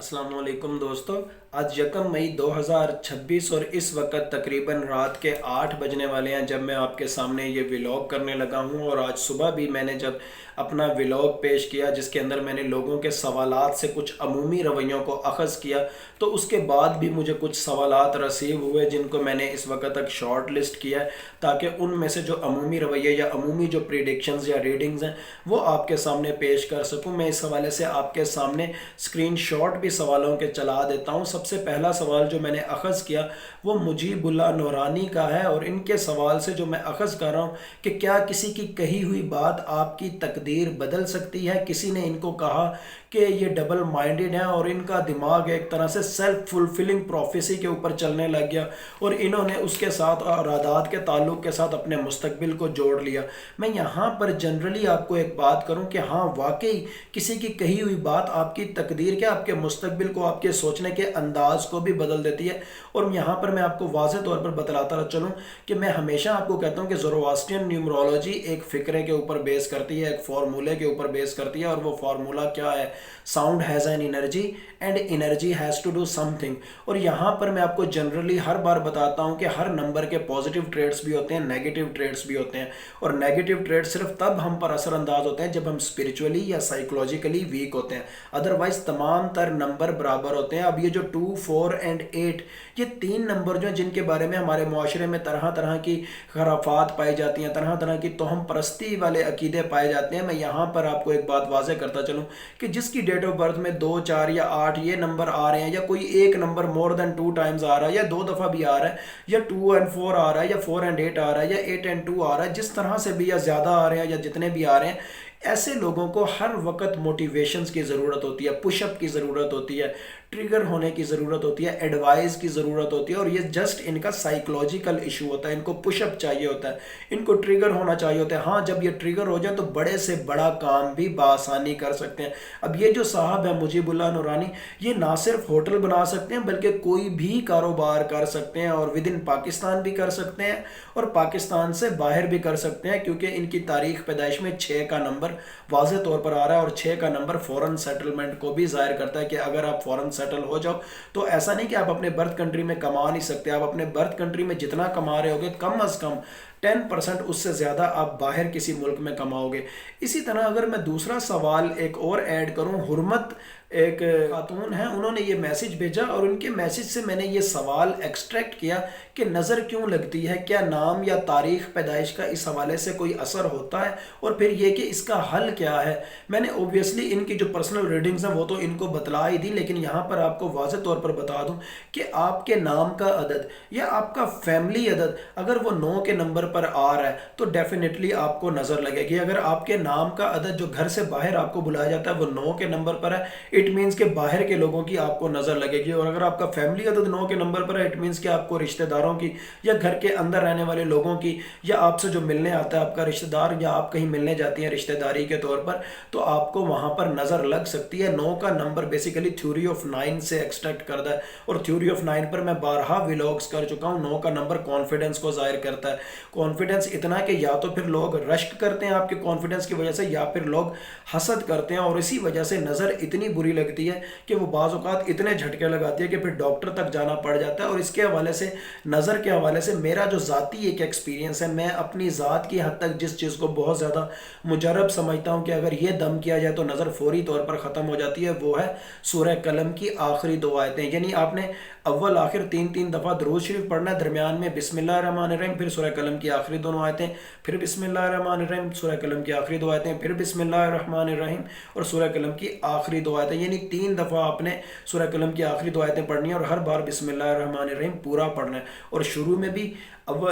अस्सलाम वालेकुम दोस्तों। आज यकम मई 2026 और इस वक्त तकरीबन रात के 8 बजने वाले हैं जब मैं आपके सामने ये व्लॉग करने लगा हूँ। और आज सुबह भी मैंने जब अपना व्लॉग पेश किया जिसके अंदर मैंने लोगों के सवालात से कुछ अमूमी रवैयों को अखज़ किया, तो उसके बाद भी मुझे कुछ सवालात रसीव हुए जिनको मैंने इस वक्त तक शॉर्ट लिस्ट किया है, ताकि उनमें से जो अमूमी रवैये या अमूमी जो प्रिडिक्शंस या रीडिंग्स हैं वो आपके सामने पेश कर सकूँ। मैं इस हवाले से आपके सामने स्क्रीन शॉट भी सवालों के चला देता हूँ। सबसे पहला सवाल जो मैंने अखज़ किया वो मुजीबुल्लाह नूरानी का है, और इनके सवाल से जो मैं अखज़ कर रहा हूँ कि क्या किसी की कही हुई बात आपकी तकदीर बदल सकती है। किसी ने इनको कहा कि ये डबल माइंडेड हैं और इनका दिमाग एक तरह से सेल्फ फुलफिलिंग प्रोफेसी के ऊपर चलने लग गया, और इन्होंने उसके साथ और आदात के ताल्लुक़ के साथ अपने मुस्तकबिल को जोड़ लिया। मैं यहाँ पर जनरली आपको एक बात करूँ कि हाँ, वाकई किसी की कही हुई बात आपकी तकदीर के, आपके मुस्तकबिल को, आपके सोचने के अंदाज को भी बदल देती है। और यहाँ पर मैं आपको वाज़ेह तौर पर बतलाता चलूँ कि मैं हमेशा आपको कहता हूँ कि ज़ोरोआस्ट्रियन न्यूमरोलॉजी एक फ़िक्रे के ऊपर बेस करती है, एक फार्मूले के ऊपर बेस करती है। और वो फार्मूला क्या है? Sound has an energy and energy has to do something. और यहाँ पर मैं आपको जनरली हर बार बताता हूँ कि हर नंबर के पॉजिटिव ट्रेड्स भी होते हैं, नेगेटिव ट्रेड्स भी होते हैं। और नेगेटिव ट्रेड सिर्फ तब हम पर असरअंदाज होते हैं जब हम स्पिरिचुअली या साइकोलॉजिकली वीक होते हैं, अदरवाइज तमाम तर नंबर बराबर होते हैं। अब ये जो 2, 4 एंड 8 ये 3 नंबर जो हैं जिनके बारे में हमारे माशरे में तरह तरह की खराफात पाई जाती हैं, तरह तरह की तोहम परस्ती वाले अकीदे पाए जाते हैं। मैं यहाँ पर आपको एक बात वाज़ेह करता चलूँ कि जिसकी डेट ऑफ बर्थ में 2, 4 या 8 ये नंबर आ रहे हैं, या कोई एक नंबर मोर देन 2 टाइम्स आ रहा है, या 2 दफ़ा भी आ रहा है, या 2 एंड 4 आ रहा है, या 4 एंड 8 आ रहा है, या 8 एंड 2 आ रहा है, जिस तरह से भी, या ज़्यादा आ रहे हैं या जितने भी आ रहे हैं, ऐसे लोगों को हर वक्त मोटिवेशंस की ज़रूरत होती है, पुशअप की ज़रूरत होती है, ट्रिगर होने की ज़रूरत होती है, एडवाइस की ज़रूरत होती है। और ये जस्ट इनका साइकोलॉजिकल इशू होता है, इनको पुशअप चाहिए होता है, इनको ट्रिगर होना चाहिए होता है। हाँ, जब ये ट्रिगर हो जाए तो बड़े से बड़ा काम भी बआसानी कर सकते हैं। अब ये जो साहब है मुजीबुल्लाह नूरानी, ये ना सिर्फ होटल बना सकते हैं बल्कि कोई भी कारोबार कर सकते हैं, और विद इन पाकिस्तान भी कर सकते हैं और पाकिस्तान से बाहर भी कर सकते हैं, क्योंकि इनकी तारीख पैदाइश में 6 का नंबर वाज़ेह तौर पर आ रहा है। और 6 का नंबर फॉरेन सेटलमेंट को भी ज़ाहिर करता है कि अगर आप फॉरेन सेटल हो जाओ तो ऐसा नहीं कि आप अपने बर्थ कंट्री में कमा नहीं सकते, आप अपने बर्थ कंट्री में जितना कमा रहे होगे कम अज़ कम 10% उससे ज़्यादा आप बाहर किसी मुल्क में कमाओगे। इसी तरह अगर मैं दूसरा सवाल एक और ऐड करूं, हुर्मत एक खातून है, उन्होंने ये मैसेज भेजा और उनके मैसेज से मैंने ये सवाल एक्सट्रैक्ट किया कि नज़र क्यों लगती है, क्या नाम या तारीख़ पैदाइश का इस हवाले से कोई असर होता है, और फिर ये कि इसका हल क्या है। मैंने ओबियसली इनकी जो पर्सनल रीडिंग्स हैं वो तो इनको बतला ही दी, लेकिन यहाँ पर आपको वाज़ेह तौर पर बता दूँ कि आपके नाम का अदद या आपका फैमिली अदद अगर वो 9 के नंबर पर आ रहा है तो डेफिनेटली आपको नज़र लगेगी। अगर आपके नाम का अदद जो घर से बाहर आपको बुलाया जाता है वो 9 के नंबर पर है, इट मीन्स के बाहर के लोगों की आपको नज़र लगेगी। और अगर आपका फैमिली अदद 9 के नंबर पर है, इट मीन्स के आपको रिश्तेदारों की या घर के अंदर रहने वाले लोगों की या आपसे जो मिलने आता है आपका रिश्तेदार, या आप कहीं मिलने जाती हैं रिश्तेदारी के तौर पर, तो आपको वहाँ पर नज़र लग सकती है। 9 का नंबर बेसिकली थ्योरी ऑफ 9 से एक्सट्रैक्ट करता है, और थ्योरी ऑफ 9 पर मैं बारहा व्लॉग्स कर चुका हूँ। 9 का नंबर कॉन्फिडेंस को जाहिर करता है, कॉन्फिडेंस इतना कि या तो फिर लोग रश्क करते हैं आपके कॉन्फिडेंस की वजह से, या फिर लोग हसद करते हैं, और इसी वजह से नज़र इतनी बुरी लगती है कि वो बाज़ औक़ात इतने झटके लगाती है कि फिर डॉक्टर तक जाना पड़ जाता है। और इसके हवाले से, नज़र के हवाले से मेरा जो ज़ाती एक एक्सपीरियंस है, मैं अपनी ज़ात की हद तक जिस चीज़ को बहुत ज़्यादा मुजरब समझता हूँ कि अगर ये दम किया जाए तो नज़र फौरी तौर पर ख़त्म हो जाती है, वो है सूरह कलम की आखिरी 2 आयतें। यानी आपने अव्वल आखिर 3-3 दफ़ा दुरूद शरीफ पढ़ना है, दरमियान में बिस्मिल्लाहिर्रहमानिर्रहीम, फिर सूरह कलम की आखिरी दोनों आयतें, फिर बिस्मिल्लाहिर्रहमानिर्रहीम, सूरह कलम की आखिरी 2 आयतें, फिर बिस्मिल्लाहिर्रहमानिर्रहीम और सूरह कलम की आखिरी 2 आयतें। यानी 3 दफ़ा आपने सूरह कलम की आखिरी 2 आयतें पढ़नी है, और हर बार बिस्मिल्लाहिर्रहमानिर्रहीम पूरा पढ़ना है। और शुरू में भी अब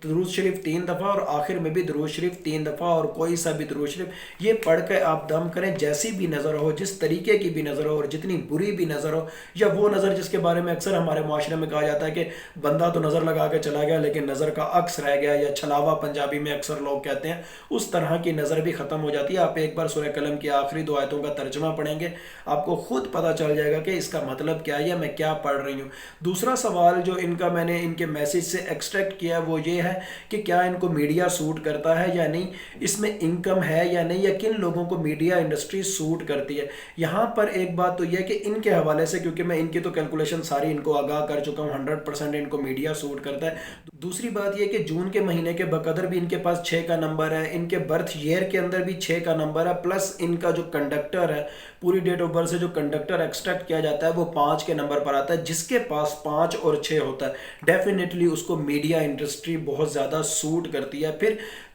दुरूद शरीफ 3 दफ़ा और आखिर में भी दुरूद शरीफ 3 दफ़ा, और कोई सा भी दुरूद शरीफ ये पढ़ के आप दम करें। जैसी भी नज़र हो, जिस तरीके की भी नज़र हो, और जितनी बुरी भी नज़र हो, या वो नज़र जिसके बारे में अक्सर हमारे माशरे में कहा जाता है कि बंदा तो नज़र लगा के चला गया लेकिन नज़र का अक्स रह गया, या छलावा पंजाबी में अक्सर लोग कहते हैं, उस तरह की नज़र भी ख़त्म हो जाती है। आप एक बार सूरह कलम की आखिरी 2 आयतों का तर्जमा पढ़ेंगे, आपको खुद पता चल जाएगा कि इसका मतलब क्या है, मैं क्या पढ़ रही हूँ। दूसरा सवाल जो इनका मैंने इनके मैसेज से एक्सट्रैक्ट ایکسپیکٹ کیا وہ یہ ہے کہ کیا ان کو میڈیا سوٹ کرتا ہے یا نہیں، اس میں انکم ہے یا نہیں، یا کن لوگوں کو میڈیا انڈسٹری سوٹ کرتی ہے۔ یہاں پر ایک بات تو یہ ہے کہ ان کے حوالے سے، کیونکہ میں ان کی تو کیلکولیشن ساری ان کو آگاہ کر چکا ہوں، 100% ان کو میڈیا سوٹ کرتا ہے۔ دوسری بات یہ کہ جون کے مہینے کے بقدر بھی ان کے پاس 6 کا نمبر ہے، ان کے برتھ ایئر کے اندر بھی 6 کا نمبر ہے، پلس ان کا جو کنڈکٹر ہے، پوری ڈیٹ آف برتھ سے جو کنڈکٹر ایکسٹریکٹ کیا جاتا ہے وہ 5 کے نمبر پر آتا ہے۔ جس کے پاس 5 اور 6 ہوتا ہے ڈیفینیٹلی اس کو میڈیا انڈسٹری بہت زیادہ سوٹ کرتی ہے۔ پھر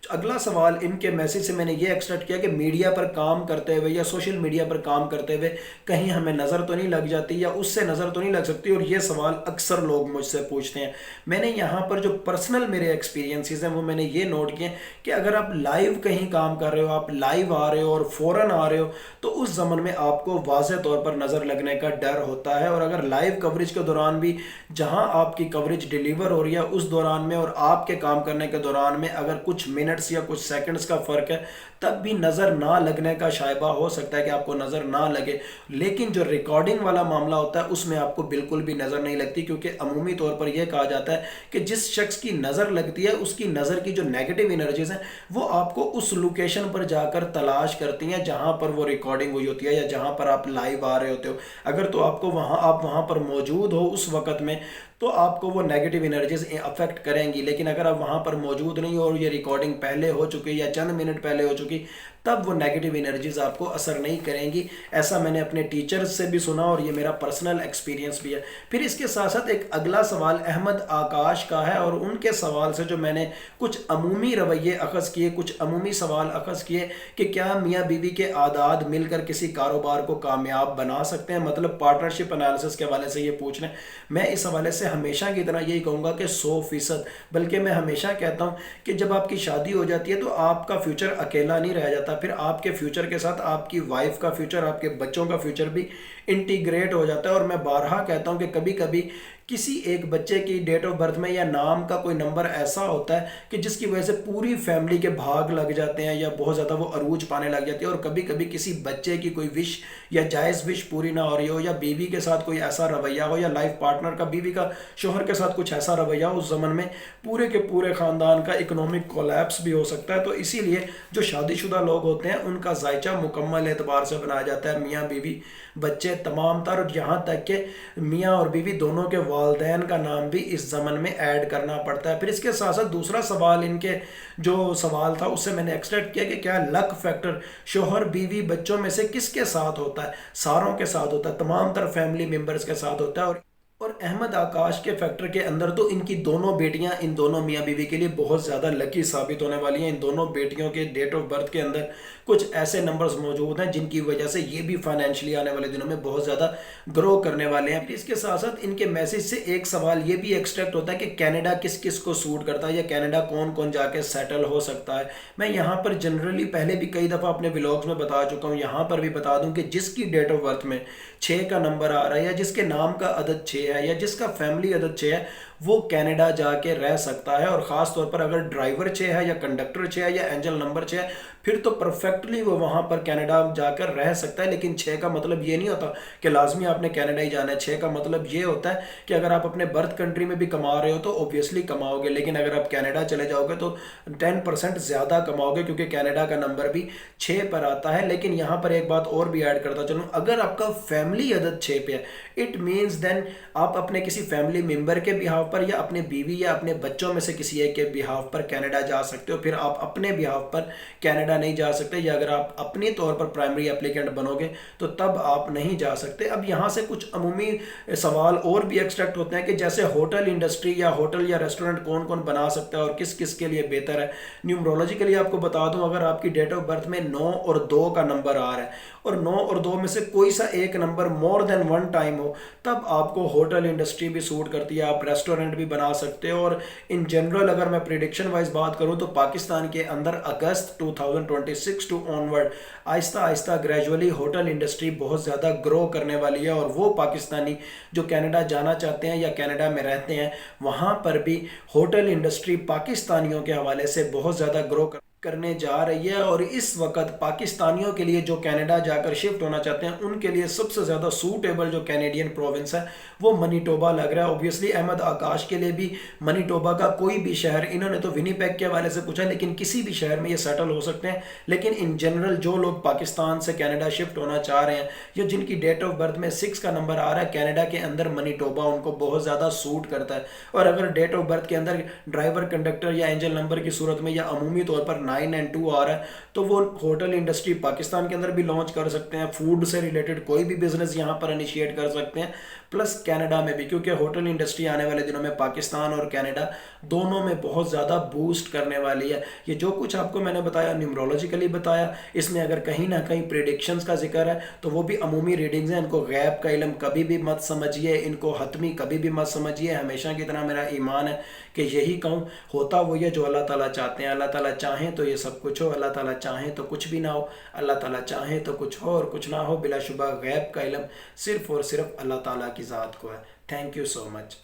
اگلا سوال ان کے میسج سے میں نے یہ ایکسٹریکٹ کیا کہ میڈیا پر کام کرتے ہوئے یا سوشل میڈیا پر کام کرتے ہوئے کہیں ہمیں نظر تو نہیں لگ جاتی یا اس سے نظر تو نہیں لگ سکتی، اور یہ سوال اکثر لوگ مجھ سے پوچھتے ہیں۔ میں نے یہاں پر جو پرسنل میرے ایکسپیرینسز ہیں وہ میں نے یہ نوٹ کیے کہ اگر آپ لائیو کہیں کام کر رہے ہو، آپ لائیو آ رہے ہو اور فوراً آ رہے ہو، تو اس زمن میں آپ کو واضح طور پر نظر لگنے کا ڈر ہوتا ہے، اور اگر لائیو کوریج کے دوران بھی جہاں آپ کی کوریج ڈیلیور ہو رہی ہے اس دوران میں اور آپ کے کام کرنے کے دوران میں اگر کچھ منٹس یا کچھ سیکنڈز کا فرق ہے تب بھی نظر نہ لگنے کا شائبہ ہو سکتا ہے کہ آپ کو نظر نہ لگے، لیکن جو ریکارڈنگ والا معاملہ ہوتا ہے اس میں آپ کو بالکل بھی نظر نہیں لگتی، کیونکہ عمومی طور پر یہ کہا جاتا ہے کہ جس شخص کی نظر لگتی ہے اس کی نظر کی جو نیگیٹو انرجیز ہیں وہ آپ کو اس لوکیشن پر جا کر تلاش کرتی ہیں جہاں پر وہ ریکارڈنگ ہوئی ہوتی ہے یا جہاں پر آپ لائیو آ رہے ہوتے ہو۔ اگر تو آپ وہاں پر موجود ہو اس وقت میں تو آپ کو وہ نیگیٹو انرجیز افیکٹ کریں گی، لیکن اگر آپ وہاں پر موجود نہیں ہو اور یہ ریکارڈنگ پہلے ہو چکی یا چند منٹ پہلے ہو چکی تب وہ نیگیٹو انرجیز آپ کو اثر نہیں کریں گی۔ ایسا میں نے اپنے ٹیچرز سے بھی سنا اور یہ میرا پرسنل ایکسپیرینس بھی ہے۔ پھر اس کے ساتھ ساتھ ایک اگلا سوال احمد آکاش کا ہے، اور ان کے سوال سے جو میں نے کچھ عمومی رویے اخذ کیے، کچھ عمومی سوال اخذ کیے کہ کیا میاں بیوی کے اعداد مل کر کسی کاروبار کو کامیاب بنا سکتے ہیں، مطلب پارٹنرشپ انالیسس کے حوالے سے یہ پوچھ رہے ہیں۔ میں اس حوالے سے ہمیشہ کی طرح یہی کہوں گا کہ 100%، بلکہ میں ہمیشہ کہتا ہوں کہ جب آپ کی شادی ہو جاتی ہے تو آپ کا فیوچر اکیلا نہیں رہ جاتا، پھر آپ کے فیوچر کے ساتھ آپ کی وائف کا فیوچر، آپ کے بچوں کا فیوچر بھی انٹیگریٹ ہو جاتا ہے۔ اور میں بارہا کہتا ہوں کہ کبھی کبھی کسی ایک بچے کی ڈیٹ آف برتھ میں یا نام کا کوئی نمبر ایسا ہوتا ہے کہ جس کی وجہ سے پوری فیملی کے بھاگ لگ جاتے ہیں یا بہت زیادہ وہ عروج پانے لگ جاتی ہے، اور کبھی کبھی کسی بچے کی کوئی وش یا جائز وش پوری نہ ہو رہی ہو، یا بیوی کے ساتھ کوئی ایسا رویہ ہو، یا لائف پارٹنر کا، بیوی کا شوہر کے ساتھ کچھ ایسا رویہ ہو، اس زمن میں پورے کے پورے خاندان کا اکنامک کولیپس بھی ہو سکتا ہے۔ تو اسی لیے جو شادی شدہ لوگ ہوتے ہیں ان کا ذائچہ مکمل اعتبار سے بنایا جاتا ہے، میاں بیوی بچے تمام تر، اور یہاں تک کہ میاں اور بیوی دونوں کے والدین کا نام بھی اس زمن میں ایڈ کرنا پڑتا ہے۔ پھر اس کے ساتھ ساتھ دوسرا سوال ان کے جو سوال تھا اس سے میں نے ایکسٹریکٹ کیا کہ کیا لک فیکٹر شوہر بیوی بچوں میں سے کس کے ساتھ ہوتا ہے؟ ساروں کے ساتھ ہوتا ہے، تمام تر فیملی ممبرز کے ساتھ ہوتا ہے۔ اور احمد آکاش کے فیکٹر کے اندر تو ان کی دونوں بیٹیاں، ان دونوں میاں بیوی کے لیے بہت زیادہ لکی ثابت ہونے والی ہیں۔ ان دونوں بیٹیوں کے ڈیٹ آف برتھ کے اندر کچھ ایسے نمبرز موجود ہیں جن کی وجہ سے یہ بھی فائنینشلی آنے والے دنوں میں بہت زیادہ گرو کرنے والے ہیں۔ اس کے ساتھ ساتھ ان کے میسج سے ایک سوال یہ بھی ایکسٹریکٹ ہوتا ہے کہ کینیڈا کس کس کو سوٹ کرتا ہے، یا کینیڈا کون کون جا کے سیٹل ہو سکتا ہے۔ میں یہاں پر جنرلی پہلے بھی کئی دفعہ اپنے ولاگز میں بتا چکا ہوں، یہاں پر بھی بتا دوں کہ جس کی ڈیٹ آف برتھ میں 6 کا نمبر آ رہا ہے، یا جس کے نام کا عدد 6 ہے، یا جس کا فیملی عدد 6 ہے، وہ کینیڈا جا کے رہ سکتا ہے۔ اور خاص طور پر اگر ڈرائیور 6 ہے، یا کنڈکٹر 6 ہے، یا اینجل نمبر 6 ہے، پھر تو پرفیکٹلی وہ وہاں پر کینیڈا جا کر رہ سکتا ہے۔ لیکن 6 کا مطلب یہ نہیں ہوتا کہ لازمی آپ نے کینیڈا ہی جانا ہے۔ 6 کا مطلب یہ ہوتا ہے کہ اگر آپ اپنے برتھ کنٹری میں بھی کما رہے ہو تو اوبویسلی کماؤ گے، لیکن اگر آپ کینیڈا چلے جاؤ گے تو 10% زیادہ کماؤ گے، کیونکہ کینیڈا کا نمبر بھی 6 پر آتا ہے۔ لیکن یہاں پر ایک بات اور بھی ایڈ کرتا چلوں، اگر آپ کا فیملی عدد 6 پہ ہے، اٹ مینز دین آپ اپنے کسی فیملی ممبر کے بہاف پر، یا اپنے بیوی یا اپنے بچوں میں سے کسی ایک کے بہاف پر کینیڈا جا سکتے ہو۔ پھر آپ اپنے بہاف پر کینیڈا نہیں جا سکتے، یا اگر آپ اپنی طور پر پرائمری اپلیکینٹ بنو گے تو تب آپ نہیں جا سکتے۔ اب یہاں سے کچھ عمومی سوال اور بھی ایکسٹریکٹ ہوتے ہیں کہ جیسے ہوٹل انڈسٹری یا ہوٹل یا ریسٹورنٹ کون کون بنا سکتا ہے اور کس کس کے لیے بہتر ہے۔ نیومرولوجیکلی آپ کو بتا دوں، اگر آپ کی ڈیٹ آف برتھ میں 9 اور 2 کا نمبر آ رہا ہے، اور 9 اور 2 میں سے کوئی سا ایک نمبر مور دین 1 ٹائم ہو، تب آپ کو ہوٹل انڈسٹری بھی سوٹ کرتی ہے، آپ ریسٹورنٹ بھی بنا سکتے ہو۔ اور ان جنرل اگر میں پریڈکشن وائز بات کروں تو پاکستان کے اندر اگست 2026 ٹو آنورڈ آہستہ آہستہ گریجولی ہوٹل انڈسٹری بہت زیادہ گرو کرنے والی ہے، اور وہ پاکستانی جو کینیڈا جانا چاہتے ہیں یا کینیڈا میں رہتے ہیں وہاں پر بھی ہوٹل انڈسٹری پاکستانیوں کے حوالے سے بہت زیادہ گرو करने जा रही है। और इस वक्त पाकिस्तानियों के लिए जो कनाडा जाकर शिफ्ट होना चाहते हैं उनके लिए सबसे ज़्यादा सूटेबल जो कैनेडियन प्रोविंस है वो मनीटोबा लग रहा है। ऑब्वियसली अहमद आकाश के लिए भी मनीटोबा का कोई भी शहर, इन्होंने तो विनीपेग के हवाले से पूछा, लेकिन किसी भी शहर में ये सेटल हो सकते हैं। लेकिन इन जनरल जो लोग पाकिस्तान से कनाडा शिफ्ट होना चाह रहे हैं या जिनकी डेट ऑफ बर्थ में 6 का नंबर आ रहा है, कनाडा के अंदर मनीटोबा उनको बहुत ज़्यादा सूट करता है। और अगर डेट ऑफ बर्थ के अंदर ड्राइवर कंडक्टर या एंजल नंबर की सूरत में या अमूमी तौर पर 9 एंड 2 आ रहा है तो वो होटल इंडस्ट्री पाकिस्तान के अंदर भी लॉन्च कर सकते हैं, फूड से रिलेटेड कोई भी बिजनेस यहाँ पर इनिशिएट कर सकते हैं, प्लस कनाडा में भी, क्योंकि होटल इंडस्ट्री आने वाले दिनों में पाकिस्तान और कनाडा दोनों में बहुत ज़्यादा बूस्ट करने वाली है। ये जो कुछ आपको मैंने बताया न्यूमरोलॉजिकली बताया, इसमें अगर कहीं ना कहीं प्रेडिक्शंस का जिक्र है तो वो भी अमूमी रीडिंग्स हैं। इनको गैब का इल्म कभी भी मत समझिए, इनको हतमी कभी भी मत समझिए। हमेशा की तरह मेरा ईमान है कि यही कहूँ, होता वो ये जो अल्लाह ताला चाहते हैं। अल्लाह ताला चाहें तो ये सब कुछ हो, अल्लाह ताला चाहें तो कुछ भी ना हो, अल्लाह ताला चाहें तो कुछ हो और कुछ ना हो। बिलाशुबा गैब का इल्म सिर्फ़ और सिर्फ अल्लाह ताला की ज़ात को है। Thank you so much.